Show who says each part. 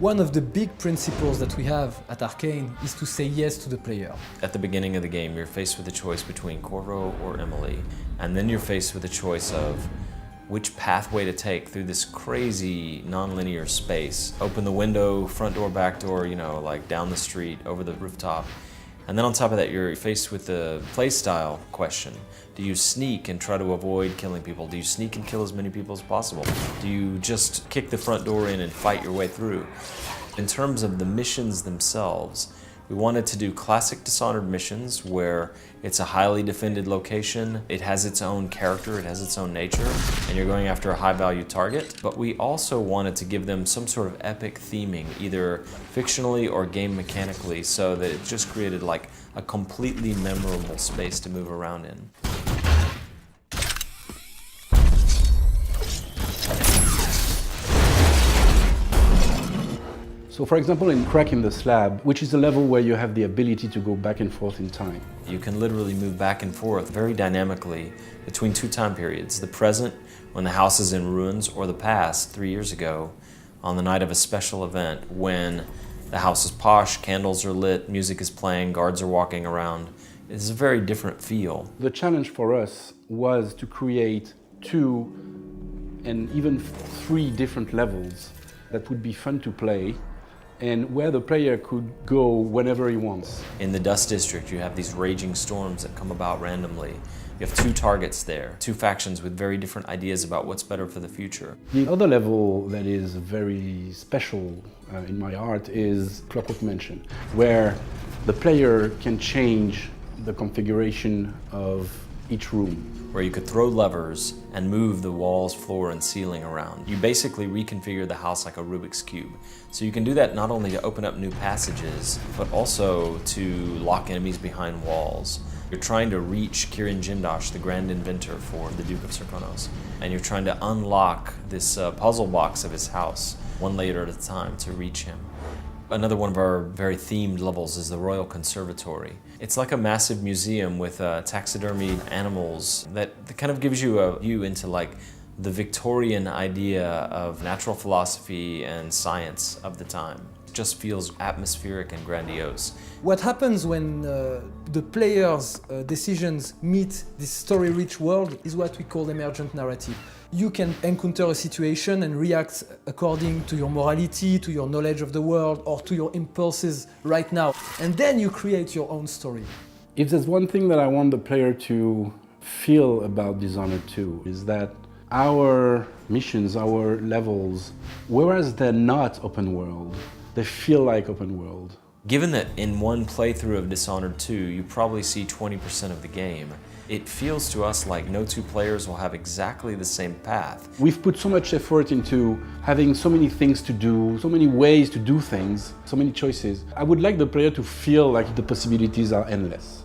Speaker 1: One of the big principles that we have at Arcane is to say yes to the player. At the beginning of the game, you're faced with a choice between Corvo or Emily, and then you're faced with a choice of which pathway to take through this crazy non-linear space. Open the window, front door, back door, you know, like down the street, over the rooftop. And then on top of that, you're faced with the playstyle question. Do you sneak and try to avoid killing people? Do you sneak and kill as many people as possible? Do you just kick the front door in and fight your way through? In terms of the missions themselves, we wanted to do classic Dishonored missions where it's a highly defended location, it has its own character, it has its own nature, and you're going after a high-value target. But we also wanted to give them some sort of epic theming, either fictionally or game mechanically, so that it just created like a completely memorable space to move around in.
Speaker 2: So for example, in Cracking the Slab, which is a level where you have the ability to go back and forth in time.
Speaker 1: You can literally move back and forth very dynamically between two time periods. The present, when the house is in ruins, or the past, 3 years ago, on the night of a special event when the house is posh, candles are lit, music is playing, guards are walking around. It's a very different feel.
Speaker 2: The challenge for us was to create 2 and even 3 different levels that would be fun to play, and where the player could go whenever he wants.
Speaker 1: In the Dust District, you have these raging storms that come about randomly. You have 2 targets there, 2 factions with very different ideas about what's better for the future.
Speaker 2: The other level that is very special in my art is Clockwork Mansion, where the player can change the configuration of each room.
Speaker 1: Where you could throw levers and move the walls, floor, and ceiling around. You basically reconfigure the house like a Rubik's Cube. So you can do that not only to open up new passages, but also to lock enemies behind walls. You're trying to reach Kirin Jindosh, the grand inventor for the Duke of Serkonos, and you're trying to unlock this puzzle box of his house, one layer at a time, to reach him. Another one of our very themed levels is the Royal Conservatory. It's like a massive museum with taxidermied animals that kind of gives you a view into like the Victorian idea of natural philosophy and science of the time. It just feels atmospheric and grandiose. What happens when the player's decisions meet this story-rich world is what we call emergent narrative. You can encounter a situation and react according to your morality, to your knowledge of the world, or to your impulses right now. And then you create your own story.
Speaker 2: If there's one thing that I want the player to feel about Dishonored 2 is that our missions, our levels, whereas they're not open world, they feel like open world.
Speaker 1: Given that in one playthrough of Dishonored 2, you probably see 20% of the game, it feels to us like no 2 players will have exactly the same path.
Speaker 2: We've put so much effort into having so many things to do, so many ways to do things, so many choices. I would like the player to feel like the possibilities are endless.